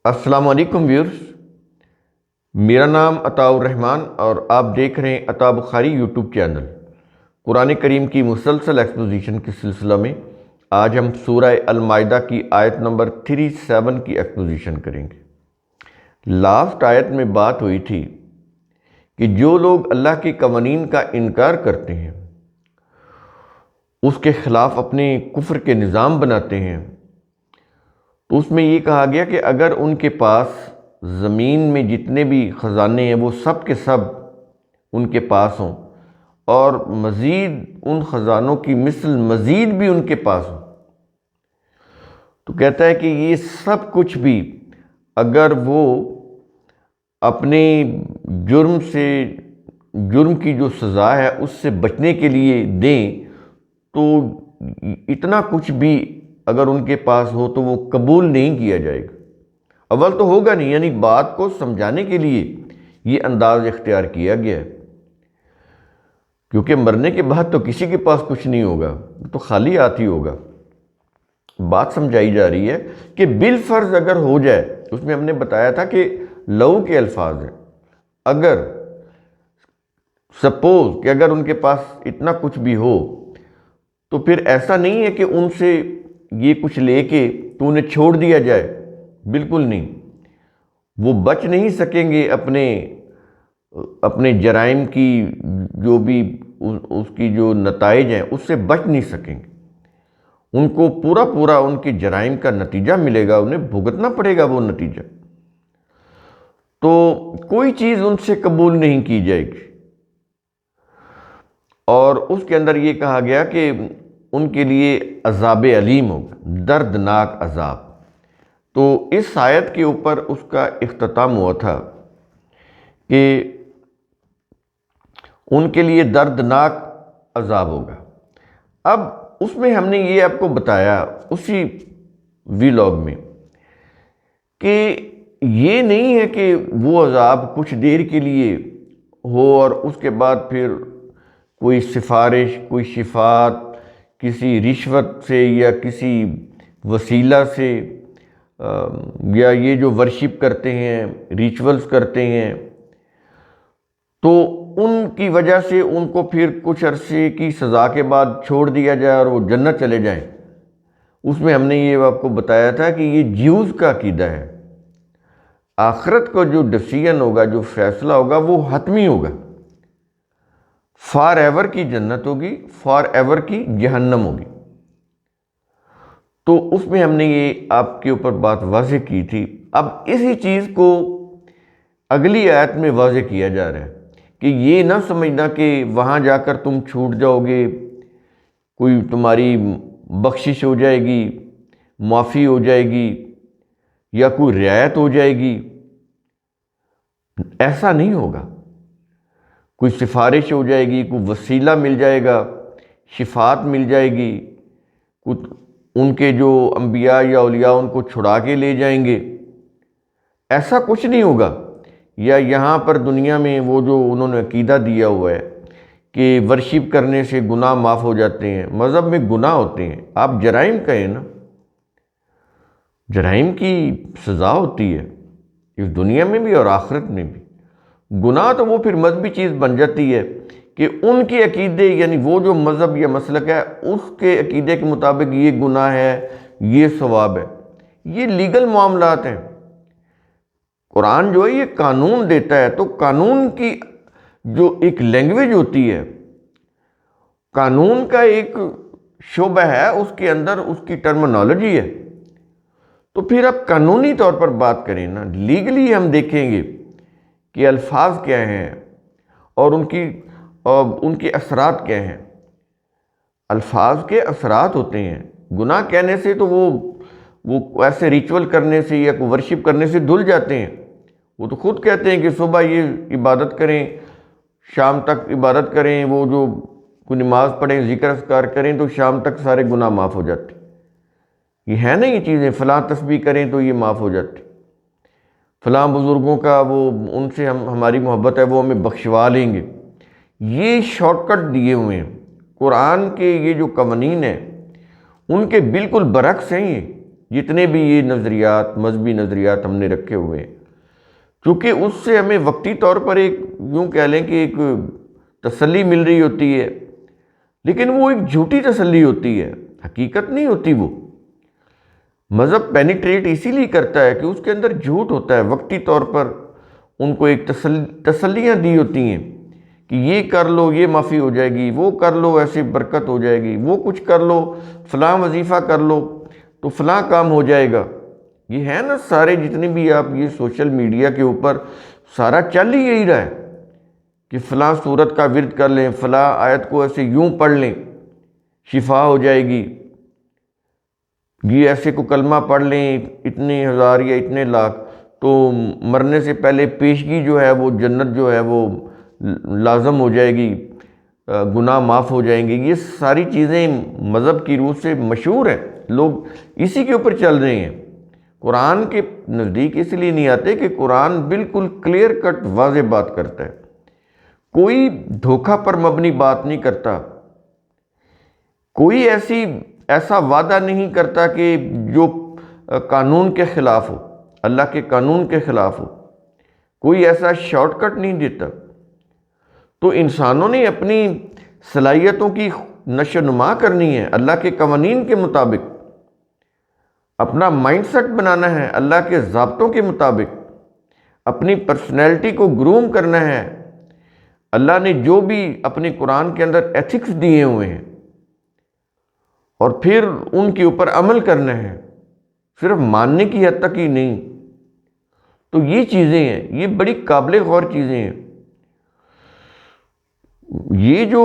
السلام علیکم ویورز، میرا نام عطاء الرحمن اور آپ دیکھ رہے ہیں عطاء بخاری یوٹیوب چینل۔ قرآن کریم کی مسلسل ایکسپوزیشن کے سلسلہ میں آج ہم سورہ المائدہ کی آیت نمبر 37 کی ایکسپوزیشن کریں گے۔ لاسٹ آیت میں بات ہوئی تھی کہ جو لوگ اللہ کے قوانین کا انکار کرتے ہیں، اس کے خلاف اپنے کفر کے نظام بناتے ہیں، تو اس میں یہ کہا گیا کہ اگر ان کے پاس زمین میں جتنے بھی خزانے ہیں وہ سب کے سب ان کے پاس ہوں اور مزید ان خزانوں کی مثل مزید بھی ان کے پاس ہوں، تو کہتا ہے کہ یہ سب کچھ بھی اگر وہ اپنے جرم کی جو سزا ہے اس سے بچنے کے لیے دیں، تو اتنا کچھ بھی اگر ان کے پاس ہو تو وہ قبول نہیں کیا جائے گا۔ اول تو ہوگا نہیں، یعنی بات کو سمجھانے کے لیے یہ انداز اختیار کیا گیا ہے، کیونکہ مرنے کے بعد تو کسی کے پاس کچھ نہیں ہوگا، تو خالی ہاتھ ہی ہوگا۔ بات سمجھائی جا رہی ہے کہ بالفرض اگر ہو جائے، اس میں ہم نے بتایا تھا کہ لو کے الفاظ ہیں، اگر سپوز کہ اگر ان کے پاس اتنا کچھ بھی ہو تو پھر ایسا نہیں ہے کہ ان سے یہ کچھ لے کے تو انہیں چھوڑ دیا جائے، بالکل نہیں۔ وہ بچ نہیں سکیں گے اپنے جرائم کی جو بھی اس کی جو نتائج ہیں اس سے بچ نہیں سکیں گے، ان کو پورا ان کے جرائم کا نتیجہ ملے گا، انہیں بھگتنا پڑے گا وہ نتیجہ، تو کوئی چیز ان سے قبول نہیں کی جائے گی۔ اور اس کے اندر یہ کہا گیا کہ ان کے لیے عذاب علیم ہوگا، دردناک عذاب۔ تو اس آیت کے اوپر اس کا اختتام ہوا تھا کہ ان کے لیے دردناک عذاب ہوگا۔ اب اس میں ہم نے یہ آپ کو بتایا اسی ویلاگ میں کہ یہ نہیں ہے کہ وہ عذاب کچھ دیر کے لیے ہو اور اس کے بعد پھر کوئی سفارش، کوئی شفاعت کسی رشوت سے یا کسی وسیلہ سے، یا یہ جو ورشپ کرتے ہیں، ریچولز کرتے ہیں، تو ان کی وجہ سے ان کو پھر کچھ عرصے کی سزا کے بعد چھوڑ دیا جائے اور وہ جنت چلے جائیں۔ اس میں ہم نے یہ آپ کو بتایا تھا کہ یہ جیوز کا عقیدہ ہے، آخرت کو جو ڈیسیژن ہوگا، جو فیصلہ ہوگا وہ حتمی ہوگا، فار ایور کی جنت ہوگی، فار ایور کی جہنم ہوگی۔ تو اس میں ہم نے یہ آپ کے اوپر بات واضح کی تھی۔ اب اسی چیز کو اگلی آیت میں واضح کیا جا رہا ہے کہ یہ نہ سمجھنا کہ وہاں جا کر تم چھوٹ جاؤ گے، کوئی تمہاری بخشش ہو جائے گی، معافی ہو جائے گی یا کوئی رعایت ہو جائے گی، ایسا نہیں ہوگا۔ کوئی سفارش ہو جائے گی، کوئی وسیلہ مل جائے گا، شفاعت مل جائے گی، ان کے جو انبیاء یا اولیاء ان کو چھڑا کے لے جائیں گے، ایسا کچھ نہیں ہوگا۔ یا یہاں پر دنیا میں وہ جو انہوں نے عقیدہ دیا ہوا ہے کہ ورشپ کرنے سے گناہ معاف ہو جاتے ہیں، مذہب میں گناہ ہوتے ہیں، آپ جرائم کہیں نا، جرائم کی سزا ہوتی ہے اس دنیا میں بھی اور آخرت میں بھی۔ گناہ تو وہ پھر مذہبی چیز بن جاتی ہے کہ ان کے عقیدے، یعنی وہ جو مذہب یا مسلک ہے اس کے عقیدے کے مطابق یہ گناہ ہے، یہ ثواب ہے، یہ لیگل معاملات ہیں۔ قرآن جو ہے یہ قانون دیتا ہے، تو قانون کی جو ایک لینگویج ہوتی ہے، قانون کا ایک شعبہ ہے، اس کے اندر اس کی ٹرمنالوجی ہے، تو پھر آپ قانونی طور پر بات کریں نا، لیگلی ہم دیکھیں گے کہ الفاظ کیا ہیں اور ان کے اثرات کیا ہیں۔ الفاظ کے اثرات ہوتے ہیں، گناہ کہنے سے تو وہ ایسے ریچول کرنے سے یا کوئی ورشپ کرنے سے دھل جاتے ہیں، وہ تو خود کہتے ہیں کہ صبح یہ عبادت کریں، شام تک عبادت کریں، وہ جو کوئی نماز پڑھیں، ذکر اذکار کریں تو شام تک سارے گناہ معاف ہو جاتے ہیں۔ یہ ہے نا یہ چیزیں، فلاں تسبیح کریں تو یہ معاف ہو جاتی، فلاں بزرگوں کا ان سے ہماری محبت ہے، وہ ہمیں بخشوا لیں گے۔ یہ شارٹ کٹ دیے ہوئے ہیں۔ قرآن کے یہ جو قوانین ہیں ان کے بالکل برعکس ہیں، یہ جتنے بھی یہ نظریات، مذہبی نظریات ہم نے رکھے ہوئے ہیں، چونکہ اس سے ہمیں وقتی طور پر ایک یوں کہہ لیں کہ ایک تسلی مل رہی ہوتی ہے، لیکن وہ ایک جھوٹی تسلی ہوتی ہے، حقیقت نہیں ہوتی وہ۔ مذہب پینیٹریٹ اسی لیے کرتا ہے کہ اس کے اندر جھوٹ ہوتا ہے، وقتی طور پر ان کو ایک تسلیاں دی ہوتی ہیں کہ یہ کر لو یہ معافی ہو جائے گی، وہ کر لو ایسے برکت ہو جائے گی، وہ کچھ کر لو، فلاں وظیفہ کر لو تو فلاں کام ہو جائے گا۔ یہ ہے نا سارے جتنے بھی آپ یہ سوشل میڈیا کے اوپر سارا چل ہی یہی رہا ہے کہ فلاں صورت کا ورد کر لیں، فلاں آیت کو ایسے یوں پڑھ لیں شفا ہو جائے گی، یہ ایسے کو کلمہ پڑھ لیں اتنے ہزار یا اتنے لاکھ تو مرنے سے پہلے پیشگی جو ہے وہ جنت جو ہے وہ لازم ہو جائے گی، گناہ معاف ہو جائیں گے۔ یہ ساری چیزیں مذہب کی روح سے مشہور ہیں، لوگ اسی کے اوپر چل رہے ہیں۔ قرآن کے نزدیک اس لیے نہیں آتے کہ قرآن بالکل کلیئر کٹ واضح بات کرتا ہے، کوئی دھوکہ پر مبنی بات نہیں کرتا، کوئی ایسا وعدہ نہیں کرتا کہ جو قانون کے خلاف ہو، اللہ کے قانون کے خلاف ہو، کوئی ایسا شارٹ کٹ نہیں دیتا۔ تو انسانوں نے اپنی صلاحیتوں کی نشو و نما کرنی ہے، اللہ کے قوانین کے مطابق اپنا مائنڈ سیٹ بنانا ہے، اللہ کے ضابطوں کے مطابق اپنی پرسنالٹی کو گروم کرنا ہے۔ اللہ نے جو بھی اپنے قرآن کے اندر ایتھکس دیے ہوئے ہیں اور پھر ان کے اوپر عمل کرنا ہے، صرف ماننے کی حد تک ہی نہیں۔ تو یہ چیزیں ہیں، یہ بڑی قابل غور چیزیں ہیں۔ یہ جو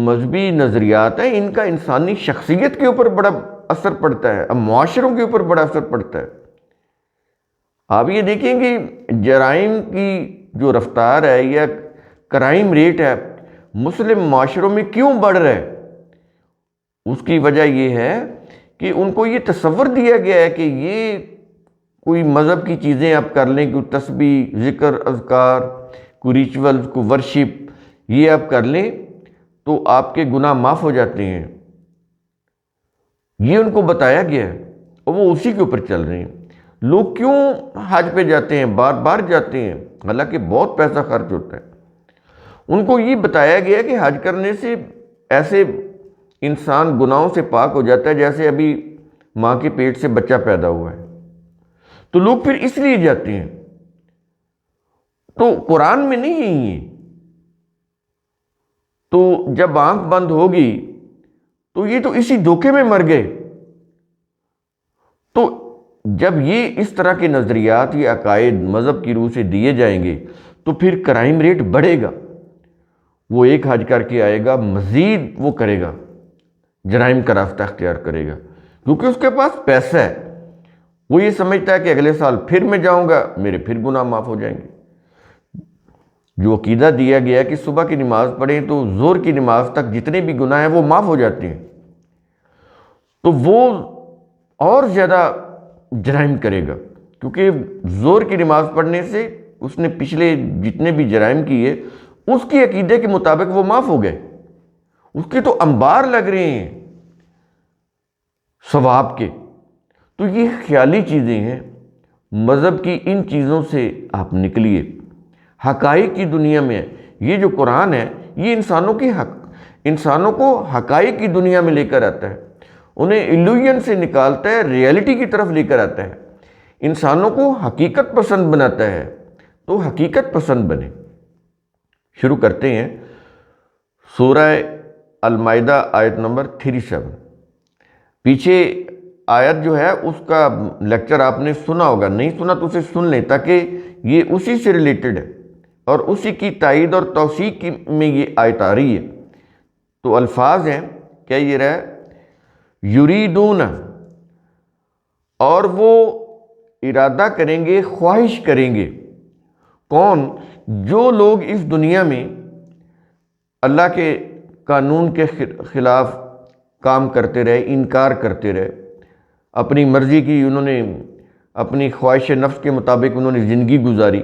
مذہبی نظریات ہیں ان کا انسانی شخصیت کے اوپر بڑا اثر پڑتا ہے، اب معاشروں کے اوپر بڑا اثر پڑتا ہے۔ آپ یہ دیکھیں کہ جرائم کی جو رفتار ہے یا کرائم ریٹ ہے مسلم معاشروں میں کیوں بڑھ رہا ہے، اس کی وجہ یہ ہے کہ ان کو یہ تصور دیا گیا ہے کہ یہ کوئی مذہب کی چیزیں آپ کر لیں، کوئی تسبیح، ذکر، اذکار، کوئی ریچول، کوئی ورشپ، یہ آپ کر لیں تو آپ کے گناہ معاف ہو جاتے ہیں۔ یہ ان کو بتایا گیا ہے اور وہ اسی کے اوپر چل رہے ہیں۔ لوگ کیوں حج پہ جاتے ہیں، بار بار جاتے ہیں، حالانکہ بہت پیسہ خرچ ہوتا ہے۔ ان کو یہ بتایا گیا کہ حج کرنے سے ایسے انسان گناہوں سے پاک ہو جاتا ہے جیسے ابھی ماں کے پیٹ سے بچہ پیدا ہوا ہے، تو لوگ پھر اس لیے جاتے ہیں۔ تو قرآن میں نہیں ہے یہ۔ تو جب آنکھ بند ہوگی تو یہ تو اسی دھوکے میں مر گئے۔ تو جب یہ اس طرح کے نظریات یا عقائد مذہب کی روح سے دیے جائیں گے تو پھر کرائم ریٹ بڑھے گا۔ وہ ایک حج کر کے آئے گا، مزید وہ کرے گا، جرائم کا راستہ اختیار کرے گا، کیونکہ اس کے پاس پیسہ ہے۔ وہ یہ سمجھتا ہے کہ اگلے سال پھر میں جاؤں گا، میرے پھر گناہ معاف ہو جائیں گے۔ جو عقیدہ دیا گیا ہے کہ صبح کی نماز پڑھیں تو ظہر کی نماز تک جتنے بھی گناہ ہیں وہ معاف ہو جاتے ہیں، تو وہ اور زیادہ جرائم کرے گا، کیونکہ ظہر کی نماز پڑھنے سے اس نے پچھلے جتنے بھی جرائم کیے اس کی عقیدے کے مطابق وہ معاف ہو گئے، اس کے تو انبار لگ رہے ہیں ثواب کے۔ تو یہ خیالی چیزیں ہیں، مذہب کی ان چیزوں سے آپ نکلیے، حقائق کی دنیا میں۔ یہ جو قرآن ہے یہ انسانوں کو حقائق کی دنیا میں لے کر آتا ہے، انہیں ایلوژن سے نکالتا ہے، ریئلٹی کی طرف لے کر آتا ہے، انسانوں کو حقیقت پسند بناتا ہے۔ تو حقیقت پسند بنے۔ شروع کرتے ہیں سورہ المائدہ آیت نمبر 37۔ پیچھے آیت جو ہے اس کا لیکچر آپ نے سنا ہوگا، نہیں سنا تو اسے سن لیں تاکہ یہ اسی سے ریلیٹڈ ہے اور اسی کی تائید اور توثیق میں یہ آیت آ رہی ہے۔ تو الفاظ ہیں، کیا یہ رہا ہے؟ یریدون، اور وہ ارادہ کریں گے، خواہش کریں گے۔ کون؟ جو لوگ اس دنیا میں اللہ کے قانون کے خلاف کام کرتے رہے، انکار کرتے رہے، اپنی مرضی کی انہوں نے، اپنی خواہش نفس کے مطابق انہوں نے زندگی گزاری،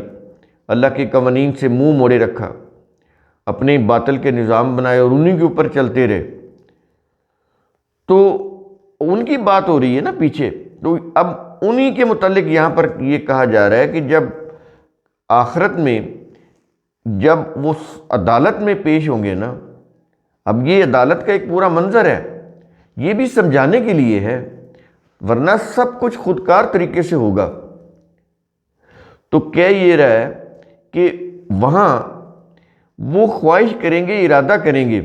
اللہ کے قوانین سے منہ موڑے رکھا، اپنے باطل کے نظام بنائے اور انہی کے اوپر چلتے رہے۔ تو ان کی بات ہو رہی ہے نا پیچھے تو اب انہی کے متعلق یہاں پر یہ کہا جا رہا ہے کہ جب آخرت میں جب وہ عدالت میں پیش ہوں گے نا، اب یہ عدالت کا ایک پورا منظر ہے، یہ بھی سمجھانے کے لیے ہے، ورنہ سب کچھ خودکار طریقے سے ہوگا۔ تو کہہ یہ رہا ہے کہ وہاں وہ خواہش کریں گے، ارادہ کریں گے،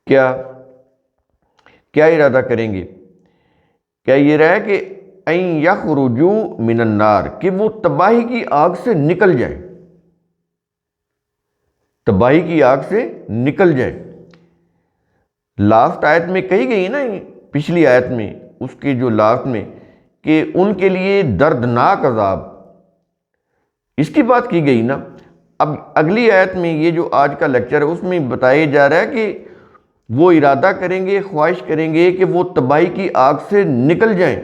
کیا ارادہ کریں گے؟ کیا یہ رہا ہے کہ این یخرجوا من النار، کہ وہ تباہی کی آگ سے نکل جائیں، تباہی کی آگ سے نکل جائیں۔ لاسٹ آیت میں کہی گئی نا، پچھلی آیت میں، اس کے جو لاسٹ میں، کہ ان کے لیے دردناک عذاب، اس کی بات کی گئی نا۔ اب اگلی آیت میں یہ جو آج کا لیکچر ہے اس میں بتایا جا رہا ہے کہ وہ ارادہ کریں گے، خواہش کریں گے کہ وہ تباہی کی آگ سے نکل جائیں،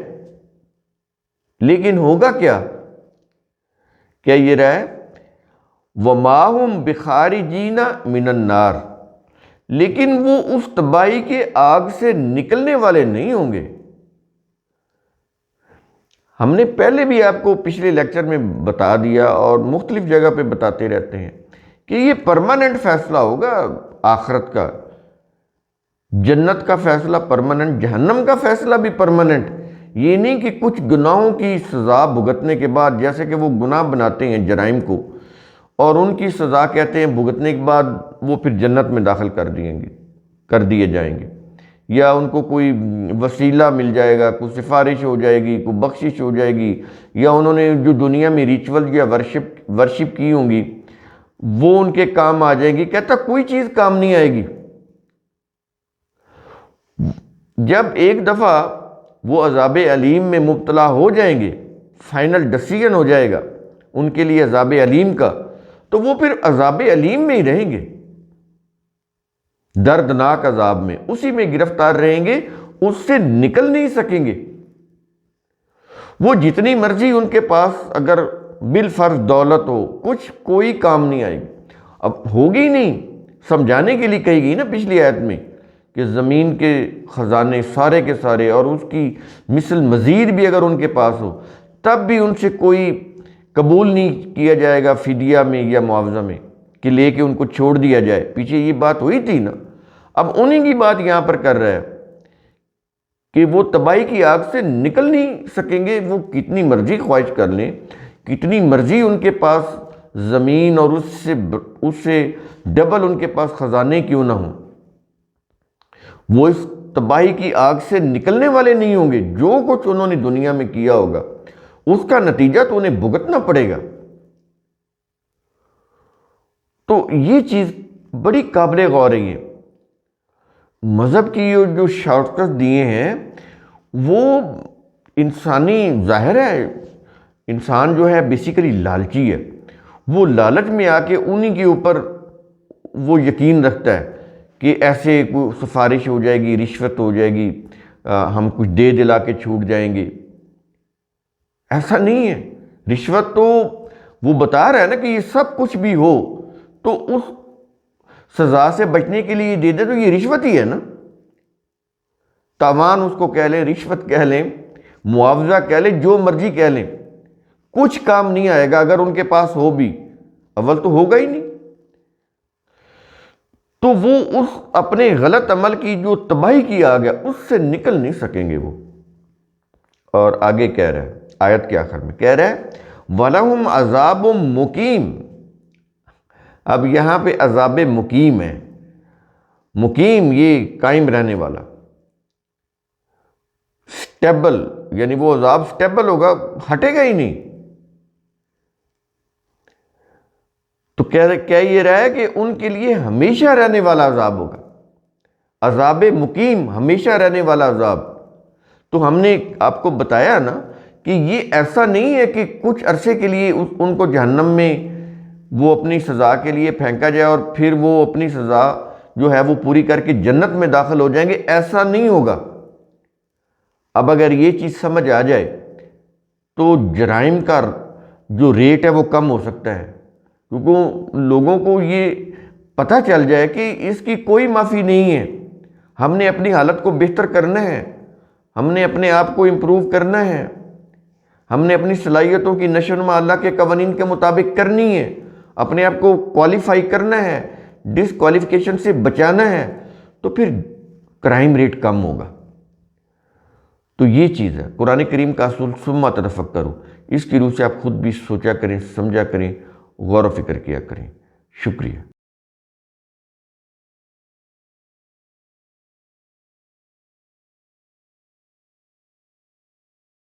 لیکن ہوگا کیا یہ رہا ہے وَمَا هُمْ بِخَارِجِينَ مِنَ النَّارِ، لیکن وہ اس تباہی کے آگ سے نکلنے والے نہیں ہوں گے۔ ہم نے پہلے بھی آپ کو پچھلے لیکچر میں بتا دیا اور مختلف جگہ پہ بتاتے رہتے ہیں کہ یہ پرماننٹ فیصلہ ہوگا آخرت کا، جنت کا فیصلہ پرماننٹ، جہنم کا فیصلہ بھی پرماننٹ۔ یہ نہیں کہ کچھ گناہوں کی سزا بھگتنے کے بعد، جیسے کہ وہ گناہ بناتے ہیں جرائم کو اور ان کی سزا کہتے ہیں بھگتنے کے بعد وہ پھر جنت میں داخل کر دیے جائیں گے، یا ان کو کوئی وسیلہ مل جائے گا، کوئی سفارش ہو جائے گی، کوئی بخشش ہو جائے گی، یا انہوں نے جو دنیا میں ریچول یا ورشپ کی ہوں گی وہ ان کے کام آ جائیں گی۔ کہتا کوئی چیز کام نہیں آئے گی۔ جب ایک دفعہ وہ عذاب علیم میں مبتلا ہو جائیں گے، فائنل ڈیسیژن ہو جائے گا ان کے لیے عذاب علیم کا، تو وہ پھر عذاب علیم میں ہی رہیں گے، دردناک عذاب میں، اسی میں گرفتار رہیں گے، اس سے نکل نہیں سکیں گے۔ وہ جتنی مرضی ان کے پاس اگر بالفرض دولت ہو، کوئی کام نہیں آئے گی، اب ہوگی نہیں۔ سمجھانے کے لیے کہی گئی نا پچھلی آیت میں کہ زمین کے خزانے سارے کے سارے اور اس کی مثل مزید بھی اگر ان کے پاس ہو، تب بھی ان سے کوئی قبول نہیں کیا جائے گا فدیہ میں یا معاوضہ میں، کہ لے کے ان کو چھوڑ دیا جائے۔ پیچھے یہ بات ہوئی تھی نا، اب انہی کی بات یہاں پر کر رہا ہے کہ وہ تباہی کی آگ سے نکل نہیں سکیں گے، وہ کتنی مرضی خواہش کر لیں، کتنی مرضی ان کے پاس زمین اور اس سے ڈبل ان کے پاس خزانے کیوں نہ ہوں، وہ اس تباہی کی آگ سے نکلنے والے نہیں ہوں گے۔ جو کچھ انہوں نے دنیا میں کیا ہوگا اس کا نتیجہ تو انہیں بھگتنا پڑے گا۔ تو یہ چیز بڑی قابل غور ہے۔ یہ مذہب کی جو شارٹ کٹ دیے ہیں وہ انسانی، ظاہر ہے انسان جو ہے بیسیکلی لالچی ہے، وہ لالچ میں آ کے انہی کے اوپر وہ یقین رکھتا ہے کہ ایسے کوئی سفارش ہو جائے گی، رشوت ہو جائے گی، ہم کچھ دے دلا کے چھوٹ جائیں گے۔ ایسا نہیں ہے۔ رشوت تو وہ بتا رہا ہے نا کہ یہ سب کچھ بھی ہو تو اس سزا سے بچنے کے لیے دے دے، تو یہ رشوت ہی ہے نا۔ تاوان اس کو کہہ لیں، رشوت کہہ لیں، معاوضہ کہہ لیں، جو مرضی کہہ لیں، کچھ کام نہیں آئے گا اگر ان کے پاس ہو بھی، اول تو ہوگا ہی نہیں۔ تو وہ اس اپنے غلط عمل کی جو تباہی کی آگ ہے اس سے نکل نہیں سکیں گے وہ۔ اور آگے کہہ رہا ہے آیت کے آخر میں کہہ رہا ہے وَلَهُمْ عَذَابٌ مُقِيمٌ۔ اب یہاں پہ عذاب مقیم ہے، مقیم یہ قائم رہنے والا، سٹیبل، یعنی وہ عذاب سٹیبل ہوگا، ہٹے گا ہی نہیں۔ تو کہہ یہ رہا ہے کہ ان کے لیے ہمیشہ رہنے والا عذاب ہوگا، عذاب مقیم، ہمیشہ رہنے والا عذاب۔ تو ہم نے آپ کو بتایا نا کہ یہ ایسا نہیں ہے کہ کچھ عرصے کے لیے ان کو جہنم میں وہ اپنی سزا کے لیے پھینکا جائے اور پھر وہ اپنی سزا جو ہے وہ پوری کر کے جنت میں داخل ہو جائیں گے، ایسا نہیں ہوگا۔ اب اگر یہ چیز سمجھ آ جائے تو جرائم کا جو ریٹ ہے وہ کم ہو سکتا ہے، کیونکہ لوگوں کو یہ پتہ چل جائے کہ اس کی کوئی معافی نہیں ہے، ہم نے اپنی حالت کو بہتر کرنا ہے، ہم نے اپنے آپ کو امپروو کرنا ہے، ہم نے اپنی صلاحیتوں کی نشو و نما اللہ کے قوانین کے مطابق کرنی ہے، اپنے آپ کو کوالیفائی کرنا ہے، ڈس کوالیفیکیشن سے بچانا ہے، تو پھر کرائم ریٹ کم ہوگا۔ تو یہ چیز ہے قرآن کریم کا اصول، ثم تفکروا، اس کی روح سے آپ خود بھی سوچا کریں، سمجھا کریں، غور و فکر کیا کریں۔ شکریہ۔